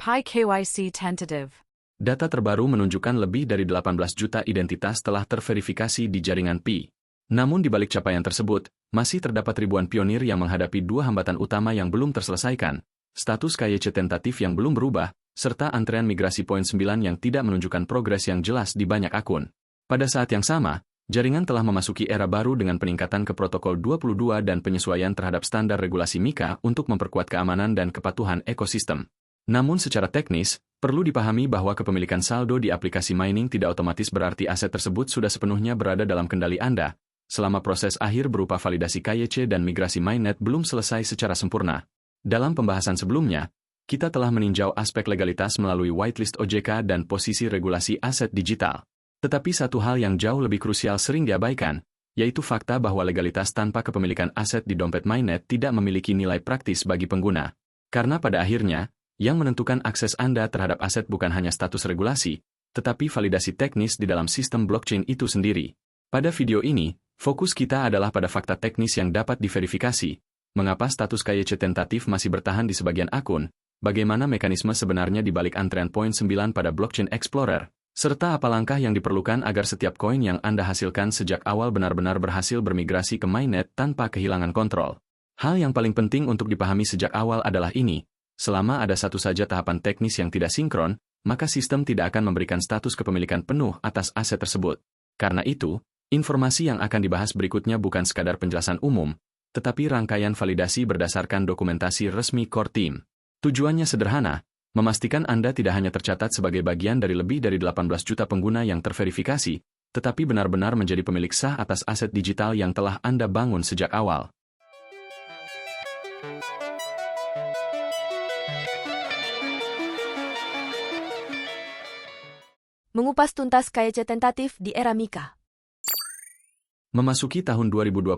High KYC tentative. Data terbaru menunjukkan lebih dari 18 juta identitas telah terverifikasi di jaringan Pi. Namun di balik capaian tersebut, masih terdapat ribuan pionir yang menghadapi dua hambatan utama yang belum terselesaikan, status KYC tentatif yang belum berubah, serta antrean migrasi poin 9 yang tidak menunjukkan progres yang jelas di banyak akun. Pada saat yang sama, jaringan telah memasuki era baru dengan peningkatan ke protokol 22 dan penyesuaian terhadap standar regulasi MiCA untuk memperkuat keamanan dan kepatuhan ekosistem. Namun secara teknis, perlu dipahami bahwa kepemilikan saldo di aplikasi mining tidak otomatis berarti aset tersebut sudah sepenuhnya berada dalam kendali Anda, selama proses akhir berupa validasi KYC dan migrasi mainnet belum selesai secara sempurna. Dalam pembahasan sebelumnya, kita telah meninjau aspek legalitas melalui whitelist OJK dan posisi regulasi aset digital. Tetapi satu hal yang jauh lebih krusial sering diabaikan, yaitu fakta bahwa legalitas tanpa kepemilikan aset di dompet mainnet tidak memiliki nilai praktis bagi pengguna. Karena pada akhirnya, yang menentukan akses Anda terhadap aset bukan hanya status regulasi, tetapi validasi teknis di dalam sistem blockchain itu sendiri. Pada video ini, fokus kita adalah pada fakta teknis yang dapat diverifikasi, mengapa status KYC tentatif masih bertahan di sebagian akun, bagaimana mekanisme sebenarnya di balik antrean poin 9 pada Blockchain Explorer, serta apa langkah yang diperlukan agar setiap koin yang Anda hasilkan sejak awal benar-benar berhasil bermigrasi ke mainnet tanpa kehilangan kontrol. Hal yang paling penting untuk dipahami sejak awal adalah ini. Selama ada satu saja tahapan teknis yang tidak sinkron, maka sistem tidak akan memberikan status kepemilikan penuh atas aset tersebut. Karena itu, informasi yang akan dibahas berikutnya bukan sekadar penjelasan umum, tetapi rangkaian validasi berdasarkan dokumentasi resmi core team. Tujuannya sederhana, memastikan Anda tidak hanya tercatat sebagai bagian dari lebih dari 18 juta pengguna yang terverifikasi, tetapi benar-benar menjadi pemilik sah atas aset digital yang telah Anda bangun sejak awal. Mengupas tuntas KYC tentatif di era MiCA. Memasuki tahun 2026,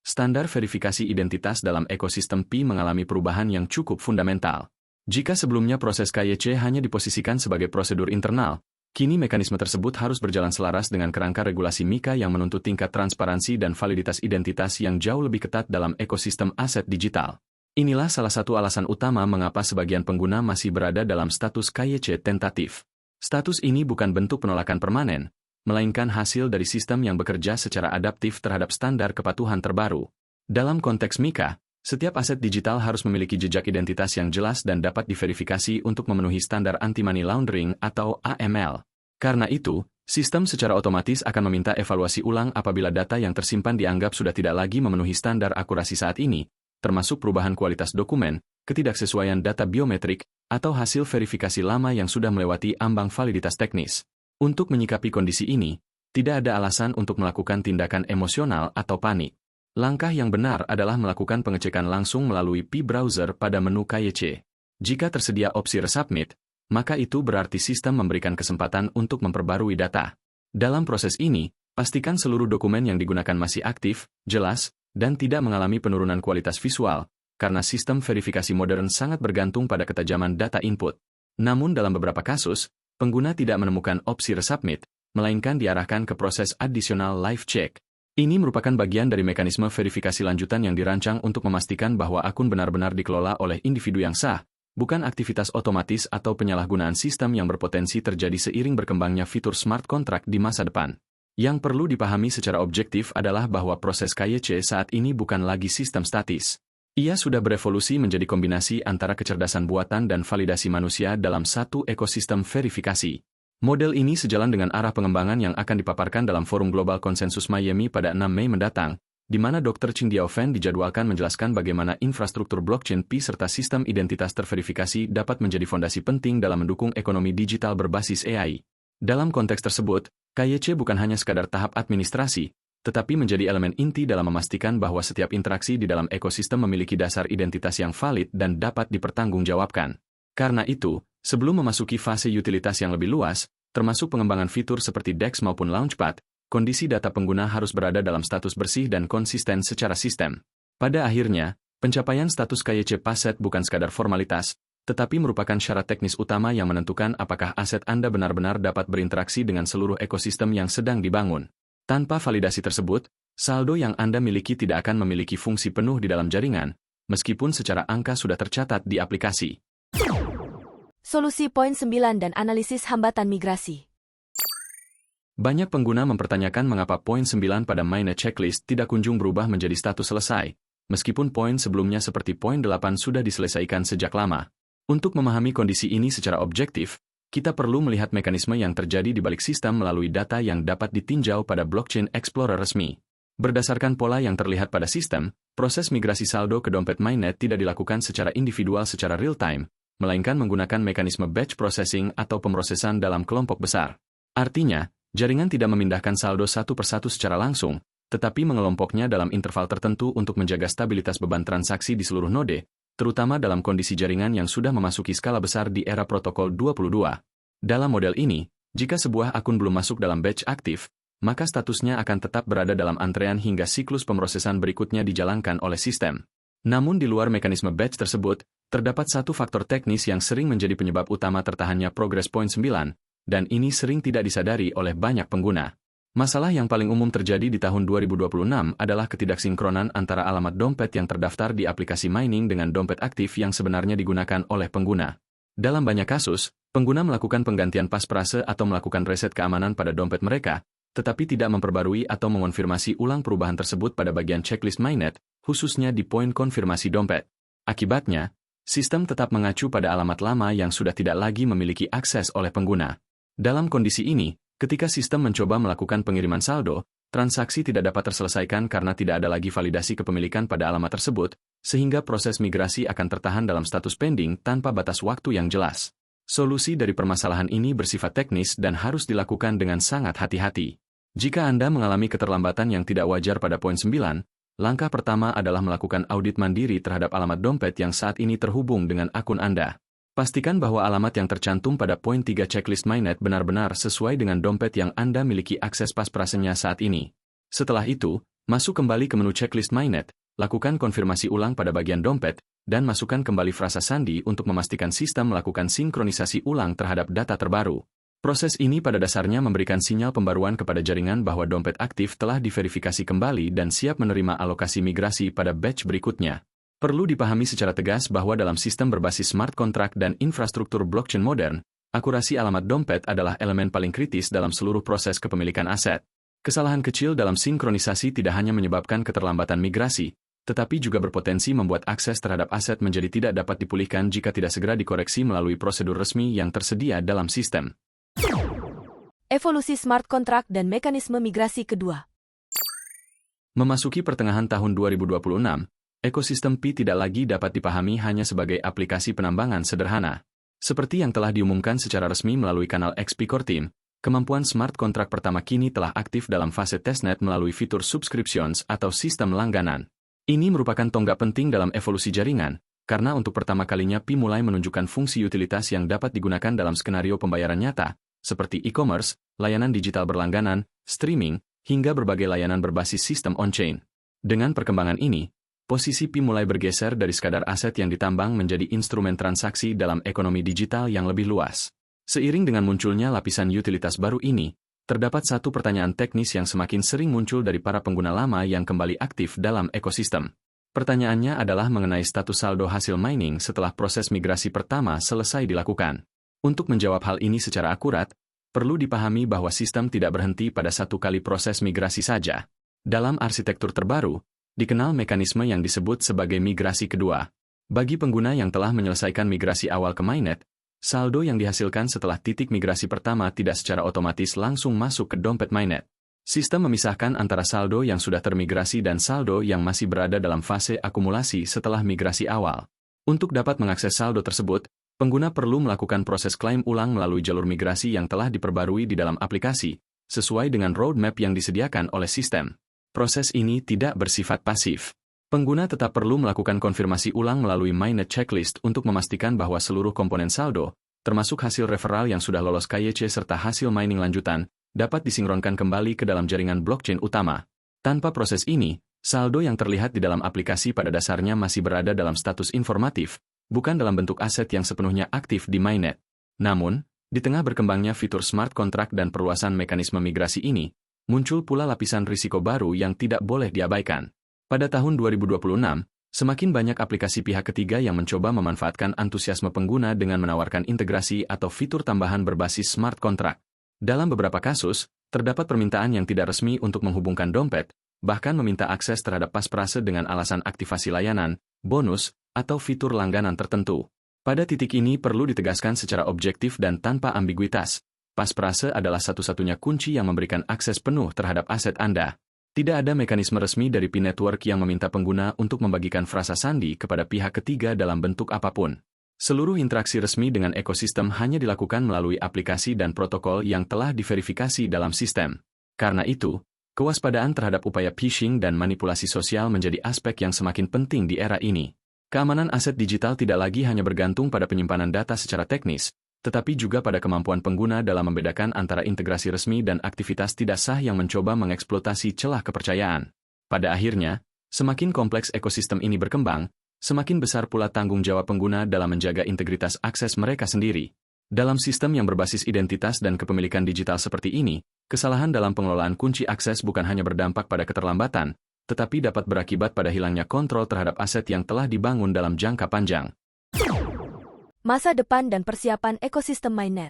standar verifikasi identitas dalam ekosistem Pi mengalami perubahan yang cukup fundamental. Jika sebelumnya proses KYC hanya diposisikan sebagai prosedur internal, kini mekanisme tersebut harus berjalan selaras dengan kerangka regulasi MiCA yang menuntut tingkat transparansi dan validitas identitas yang jauh lebih ketat dalam ekosistem aset digital. Inilah salah satu alasan utama mengapa sebagian pengguna masih berada dalam status KYC tentatif. Status ini bukan bentuk penolakan permanen, melainkan hasil dari sistem yang bekerja secara adaptif terhadap standar kepatuhan terbaru. Dalam konteks MiCA, setiap aset digital harus memiliki jejak identitas yang jelas dan dapat diverifikasi untuk memenuhi standar anti-money laundering atau AML. Karena itu, sistem secara otomatis akan meminta evaluasi ulang apabila data yang tersimpan dianggap sudah tidak lagi memenuhi standar akurasi saat ini, termasuk perubahan kualitas dokumen, ketidaksesuaian data biometrik, atau hasil verifikasi lama yang sudah melewati ambang validitas teknis. Untuk menyikapi kondisi ini, tidak ada alasan untuk melakukan tindakan emosional atau panik. Langkah yang benar adalah melakukan pengecekan langsung melalui Pi browser pada menu KYC. Jika tersedia opsi resubmit, maka itu berarti sistem memberikan kesempatan untuk memperbarui data. Dalam proses ini, pastikan seluruh dokumen yang digunakan masih aktif, jelas, dan tidak mengalami penurunan kualitas visual, karena sistem verifikasi modern sangat bergantung pada ketajaman data input. Namun dalam beberapa kasus, pengguna tidak menemukan opsi resubmit, melainkan diarahkan ke proses additional live check. Ini merupakan bagian dari mekanisme verifikasi lanjutan yang dirancang untuk memastikan bahwa akun benar-benar dikelola oleh individu yang sah, bukan aktivitas otomatis atau penyalahgunaan sistem yang berpotensi terjadi seiring berkembangnya fitur smart contract di masa depan. Yang perlu dipahami secara objektif adalah bahwa proses KYC saat ini bukan lagi sistem statis. Ia sudah berevolusi menjadi kombinasi antara kecerdasan buatan dan validasi manusia dalam satu ekosistem verifikasi. Model ini sejalan dengan arah pengembangan yang akan dipaparkan dalam Forum Global Konsensus Miami pada 6 Mei mendatang, di mana Dr. Qing Diaofen dijadwalkan menjelaskan bagaimana infrastruktur blockchain Pi serta sistem identitas terverifikasi dapat menjadi fondasi penting dalam mendukung ekonomi digital berbasis AI. Dalam konteks tersebut, KYC bukan hanya sekadar tahap administrasi, tetapi menjadi elemen inti dalam memastikan bahwa setiap interaksi di dalam ekosistem memiliki dasar identitas yang valid dan dapat dipertanggungjawabkan. Karena itu, sebelum memasuki fase utilitas yang lebih luas, termasuk pengembangan fitur seperti DEX maupun Launchpad, kondisi data pengguna harus berada dalam status bersih dan konsisten secara sistem. Pada akhirnya, pencapaian status KYC PASET bukan sekadar formalitas, tetapi merupakan syarat teknis utama yang menentukan apakah aset Anda benar-benar dapat berinteraksi dengan seluruh ekosistem yang sedang dibangun. Tanpa validasi tersebut, saldo yang Anda miliki tidak akan memiliki fungsi penuh di dalam jaringan, meskipun secara angka sudah tercatat di aplikasi. Solusi poin 9 dan analisis hambatan migrasi. Banyak pengguna mempertanyakan mengapa poin 9 pada mainnet checklist tidak kunjung berubah menjadi status selesai, meskipun poin sebelumnya seperti poin 8 sudah diselesaikan sejak lama. Untuk memahami kondisi ini secara objektif, kita perlu melihat mekanisme yang terjadi di balik sistem melalui data yang dapat ditinjau pada Blockchain Explorer resmi. Berdasarkan pola yang terlihat pada sistem, proses migrasi saldo ke dompet mainnet tidak dilakukan secara individual secara real-time, melainkan menggunakan mekanisme batch processing atau pemrosesan dalam kelompok besar. Artinya, jaringan tidak memindahkan saldo satu persatu secara langsung, tetapi mengelompoknya dalam interval tertentu untuk menjaga stabilitas beban transaksi di seluruh node, terutama dalam kondisi jaringan yang sudah memasuki skala besar di era protokol 22. Dalam model ini, jika sebuah akun belum masuk dalam batch aktif, maka statusnya akan tetap berada dalam antrean hingga siklus pemrosesan berikutnya dijalankan oleh sistem. Namun di luar mekanisme batch tersebut, terdapat satu faktor teknis yang sering menjadi penyebab utama tertahannya progres poin 9, dan ini sering tidak disadari oleh banyak pengguna. Masalah yang paling umum terjadi di tahun 2026 adalah ketidaksinkronan antara alamat dompet yang terdaftar di aplikasi mining dengan dompet aktif yang sebenarnya digunakan oleh pengguna. Dalam banyak kasus, pengguna melakukan penggantian pasprase atau melakukan reset keamanan pada dompet mereka, tetapi tidak memperbarui atau mengonfirmasi ulang perubahan tersebut pada bagian checklist mainnet, khususnya di poin konfirmasi dompet. Akibatnya, sistem tetap mengacu pada alamat lama yang sudah tidak lagi memiliki akses oleh pengguna. Dalam kondisi ini, ketika sistem mencoba melakukan pengiriman saldo, transaksi tidak dapat terselesaikan karena tidak ada lagi validasi kepemilikan pada alamat tersebut, sehingga proses migrasi akan tertahan dalam status pending tanpa batas waktu yang jelas. Solusi dari permasalahan ini bersifat teknis dan harus dilakukan dengan sangat hati-hati. Jika Anda mengalami keterlambatan yang tidak wajar pada poin 9, langkah pertama adalah melakukan audit mandiri terhadap alamat dompet yang saat ini terhubung dengan akun Anda. Pastikan bahwa alamat yang tercantum pada poin 3 checklist mainnet benar-benar sesuai dengan dompet yang Anda miliki akses pasprasenya saat ini. Setelah itu, masuk kembali ke menu checklist mainnet, lakukan konfirmasi ulang pada bagian dompet, dan masukkan kembali frasa sandi untuk memastikan sistem melakukan sinkronisasi ulang terhadap data terbaru. Proses ini pada dasarnya memberikan sinyal pembaruan kepada jaringan bahwa dompet aktif telah diverifikasi kembali dan siap menerima alokasi migrasi pada batch berikutnya. Perlu dipahami secara tegas bahwa dalam sistem berbasis smart contract dan infrastruktur blockchain modern, akurasi alamat dompet adalah elemen paling kritis dalam seluruh proses kepemilikan aset. Kesalahan kecil dalam sinkronisasi tidak hanya menyebabkan keterlambatan migrasi, tetapi juga berpotensi membuat akses terhadap aset menjadi tidak dapat dipulihkan jika tidak segera dikoreksi melalui prosedur resmi yang tersedia dalam sistem. Evolusi smart contract dan mekanisme migrasi kedua. Memasuki pertengahan tahun 2026, ekosistem Pi tidak lagi dapat dipahami hanya sebagai aplikasi penambangan sederhana. Seperti yang telah diumumkan secara resmi melalui kanal XP Core Team, kemampuan smart contract pertama kini telah aktif dalam fase testnet melalui fitur subscriptions atau sistem langganan. Ini merupakan tonggak penting dalam evolusi jaringan, karena untuk pertama kalinya Pi mulai menunjukkan fungsi utilitas yang dapat digunakan dalam skenario pembayaran nyata, seperti e-commerce, layanan digital berlangganan, streaming, hingga berbagai layanan berbasis sistem on-chain. Dengan perkembangan ini, posisi Pi mulai bergeser dari sekadar aset yang ditambang menjadi instrumen transaksi dalam ekonomi digital yang lebih luas. Seiring dengan munculnya lapisan utilitas baru ini, terdapat satu pertanyaan teknis yang semakin sering muncul dari para pengguna lama yang kembali aktif dalam ekosistem. Pertanyaannya adalah mengenai status saldo hasil mining setelah proses migrasi pertama selesai dilakukan. Untuk menjawab hal ini secara akurat, perlu dipahami bahwa sistem tidak berhenti pada satu kali proses migrasi saja. Dalam arsitektur terbaru, dikenal mekanisme yang disebut sebagai migrasi kedua. Bagi pengguna yang telah menyelesaikan migrasi awal ke mainnet, saldo yang dihasilkan setelah titik migrasi pertama tidak secara otomatis langsung masuk ke dompet mainnet. Sistem memisahkan antara saldo yang sudah termigrasi dan saldo yang masih berada dalam fase akumulasi setelah migrasi awal. Untuk dapat mengakses saldo tersebut, pengguna perlu melakukan proses klaim ulang melalui jalur migrasi yang telah diperbarui di dalam aplikasi, sesuai dengan roadmap yang disediakan oleh sistem. Proses ini tidak bersifat pasif. Pengguna tetap perlu melakukan konfirmasi ulang melalui mainnet checklist untuk memastikan bahwa seluruh komponen saldo, termasuk hasil referral yang sudah lolos KYC serta hasil mining lanjutan, dapat disinkronkan kembali ke dalam jaringan blockchain utama. Tanpa proses ini, saldo yang terlihat di dalam aplikasi pada dasarnya masih berada dalam status informatif, bukan dalam bentuk aset yang sepenuhnya aktif di mainnet. Namun, di tengah berkembangnya fitur smart contract dan perluasan mekanisme migrasi ini, muncul pula lapisan risiko baru yang tidak boleh diabaikan. Pada tahun 2026, Semakin banyak aplikasi pihak ketiga yang mencoba memanfaatkan antusiasme pengguna dengan menawarkan integrasi atau fitur tambahan berbasis smart contract. Dalam beberapa kasus, terdapat permintaan yang tidak resmi untuk menghubungkan dompet, bahkan meminta akses terhadap pasprase dengan alasan aktivasi layanan, bonus, atau fitur langganan tertentu. Pada titik ini perlu ditegaskan secara objektif dan tanpa ambiguitas. Pasprase adalah satu-satunya kunci yang memberikan akses penuh terhadap aset Anda. Tidak ada mekanisme resmi dari P-Network yang meminta pengguna untuk membagikan frasa sandi kepada pihak ketiga dalam bentuk apapun. Seluruh interaksi resmi dengan ekosistem hanya dilakukan melalui aplikasi dan protokol yang telah diverifikasi dalam sistem. Karena itu, kewaspadaan terhadap upaya phishing dan manipulasi sosial menjadi aspek yang semakin penting di era ini. Keamanan aset digital tidak lagi hanya bergantung pada penyimpanan data secara teknis, tetapi juga pada kemampuan pengguna dalam membedakan antara integrasi resmi dan aktivitas tidak sah yang mencoba mengeksploitasi celah kepercayaan. Pada akhirnya, semakin kompleks ekosistem ini berkembang, semakin besar pula tanggung jawab pengguna dalam menjaga integritas akses mereka sendiri. Dalam sistem yang berbasis identitas dan kepemilikan digital seperti ini, kesalahan dalam pengelolaan kunci akses bukan hanya berdampak pada keterlambatan, tetapi dapat berakibat pada hilangnya kontrol terhadap aset yang telah dibangun dalam jangka panjang. Masa depan dan persiapan ekosistem mainnet.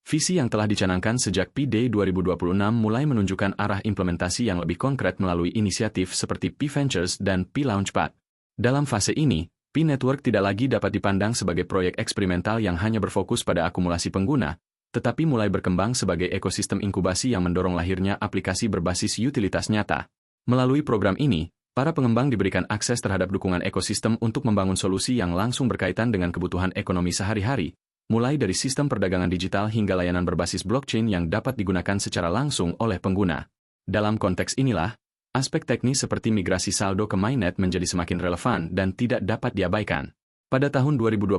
Visi yang telah dicanangkan sejak P-Day 2026 mulai menunjukkan arah implementasi yang lebih konkret melalui inisiatif seperti P-Ventures dan P-Launchpad. Dalam fase ini, P-Network tidak lagi dapat dipandang sebagai proyek eksperimental yang hanya berfokus pada akumulasi pengguna, tetapi mulai berkembang sebagai ekosistem inkubasi yang mendorong lahirnya aplikasi berbasis utilitas nyata. Melalui program ini, para pengembang diberikan akses terhadap dukungan ekosistem untuk membangun solusi yang langsung berkaitan dengan kebutuhan ekonomi sehari-hari, mulai dari sistem perdagangan digital hingga layanan berbasis blockchain yang dapat digunakan secara langsung oleh pengguna. Dalam konteks inilah, aspek teknis seperti migrasi saldo ke mainnet menjadi semakin relevan dan tidak dapat diabaikan. Pada tahun 2026,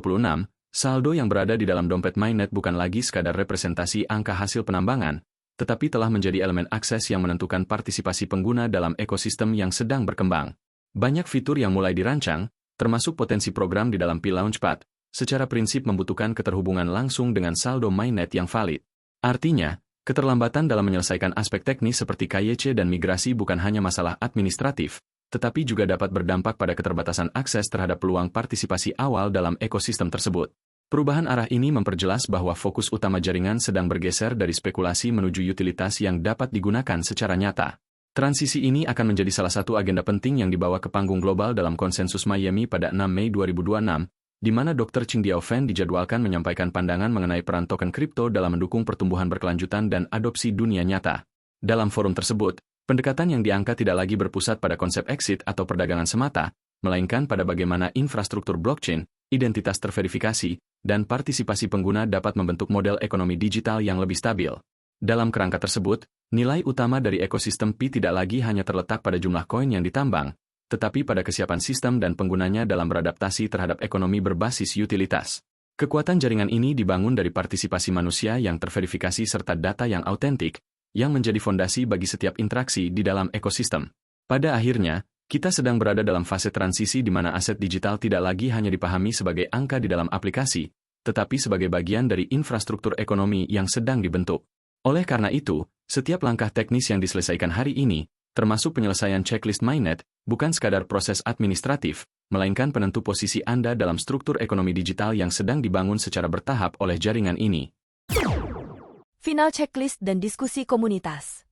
saldo yang berada di dalam dompet mainnet bukan lagi sekadar representasi angka hasil penambangan, tetapi telah menjadi elemen akses yang menentukan partisipasi pengguna dalam ekosistem yang sedang berkembang. Banyak fitur yang mulai dirancang, termasuk potensi program di dalam P-Launchpad, secara prinsip membutuhkan keterhubungan langsung dengan saldo mainnet yang valid. Artinya, keterlambatan dalam menyelesaikan aspek teknis seperti KYC dan migrasi bukan hanya masalah administratif, tetapi juga dapat berdampak pada keterbatasan akses terhadap peluang partisipasi awal dalam ekosistem tersebut. Perubahan arah ini memperjelas bahwa fokus utama jaringan sedang bergeser dari spekulasi menuju utilitas yang dapat digunakan secara nyata. Transisi ini akan menjadi salah satu agenda penting yang dibawa ke panggung global dalam konsensus Miami pada 6 Mei 2026, di mana Dr. Ching Diaofen dijadwalkan menyampaikan pandangan mengenai peran token kripto dalam mendukung pertumbuhan berkelanjutan dan adopsi dunia nyata. Dalam forum tersebut, pendekatan yang diangkat tidak lagi berpusat pada konsep exit atau perdagangan semata, melainkan pada bagaimana infrastruktur blockchain, identitas terverifikasi, dan partisipasi pengguna dapat membentuk model ekonomi digital yang lebih stabil. Dalam kerangka tersebut, nilai utama dari ekosistem P tidak lagi hanya terletak pada jumlah koin yang ditambang, tetapi pada kesiapan sistem dan penggunanya dalam beradaptasi terhadap ekonomi berbasis utilitas. Kekuatan jaringan ini dibangun dari partisipasi manusia yang terverifikasi serta data yang autentik, yang menjadi fondasi bagi setiap interaksi di dalam ekosistem. Pada akhirnya, kita sedang berada dalam fase transisi di mana aset digital tidak lagi hanya dipahami sebagai angka di dalam aplikasi, tetapi sebagai bagian dari infrastruktur ekonomi yang sedang dibentuk. Oleh karena itu, setiap langkah teknis yang diselesaikan hari ini, termasuk penyelesaian checklist mainnet, bukan sekadar proses administratif, melainkan penentu posisi Anda dalam struktur ekonomi digital yang sedang dibangun secara bertahap oleh jaringan ini. Final checklist dan diskusi komunitas.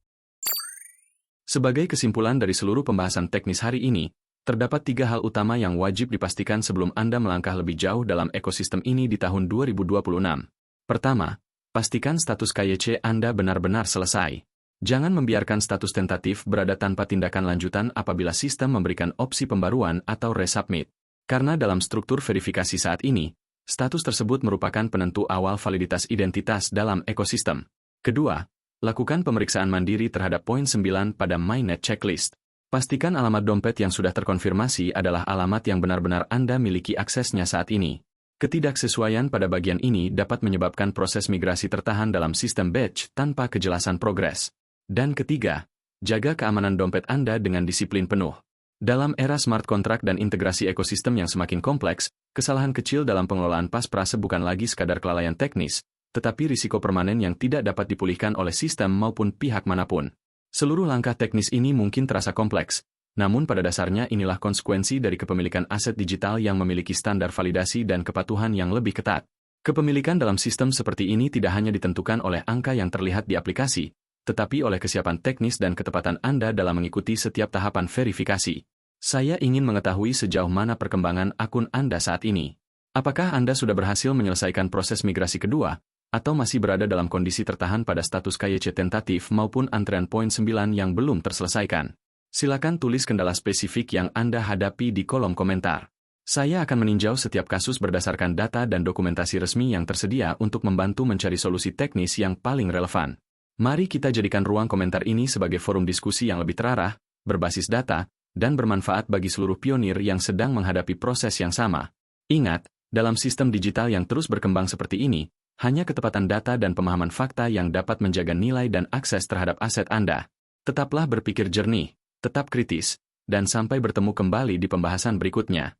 Sebagai kesimpulan dari seluruh pembahasan teknis hari ini, terdapat 3 hal utama yang wajib dipastikan sebelum Anda melangkah lebih jauh dalam ekosistem ini di tahun 2026. Pertama, pastikan status KYC Anda benar-benar selesai. Jangan membiarkan status tentatif berada tanpa tindakan lanjutan apabila sistem memberikan opsi pembaruan atau resubmit. Karena dalam struktur verifikasi saat ini, status tersebut merupakan penentu awal validitas identitas dalam ekosistem. Kedua, lakukan pemeriksaan mandiri terhadap poin 9 pada mainnet checklist. Pastikan alamat dompet yang sudah terkonfirmasi adalah alamat yang benar-benar Anda miliki aksesnya saat ini. Ketidaksesuaian pada bagian ini dapat menyebabkan proses migrasi tertahan dalam sistem batch tanpa kejelasan progres. Dan ketiga, jaga keamanan dompet Anda dengan disiplin penuh. Dalam era smart contract dan integrasi ekosistem yang semakin kompleks, kesalahan kecil dalam pengelolaan pasprase bukan lagi sekadar kelalaian teknis, tetapi risiko permanen yang tidak dapat dipulihkan oleh sistem maupun pihak manapun. Seluruh langkah teknis ini mungkin terasa kompleks, Namun pada dasarnya inilah konsekuensi dari kepemilikan aset digital yang memiliki standar validasi dan kepatuhan yang lebih ketat. Kepemilikan dalam sistem seperti ini tidak hanya ditentukan oleh angka yang terlihat di aplikasi, tetapi oleh kesiapan teknis dan ketepatan Anda dalam mengikuti setiap tahapan verifikasi. Saya ingin mengetahui sejauh mana perkembangan akun Anda saat ini. Apakah Anda sudah berhasil menyelesaikan proses migrasi kedua, atau masih berada dalam kondisi tertahan pada status KYC tentatif maupun antrean poin 9 yang belum terselesaikan? Silakan tulis kendala spesifik yang Anda hadapi di kolom komentar. Saya akan meninjau setiap kasus berdasarkan data dan dokumentasi resmi yang tersedia untuk membantu mencari solusi teknis yang paling relevan. Mari kita jadikan ruang komentar ini sebagai forum diskusi yang lebih terarah, berbasis data, dan bermanfaat bagi seluruh pionir yang sedang menghadapi proses yang sama. Ingat, dalam sistem digital yang terus berkembang seperti ini, hanya ketepatan data dan pemahaman fakta yang dapat menjaga nilai dan akses terhadap aset Anda. Tetaplah berpikir jernih, tetap kritis, dan sampai bertemu kembali di pembahasan berikutnya.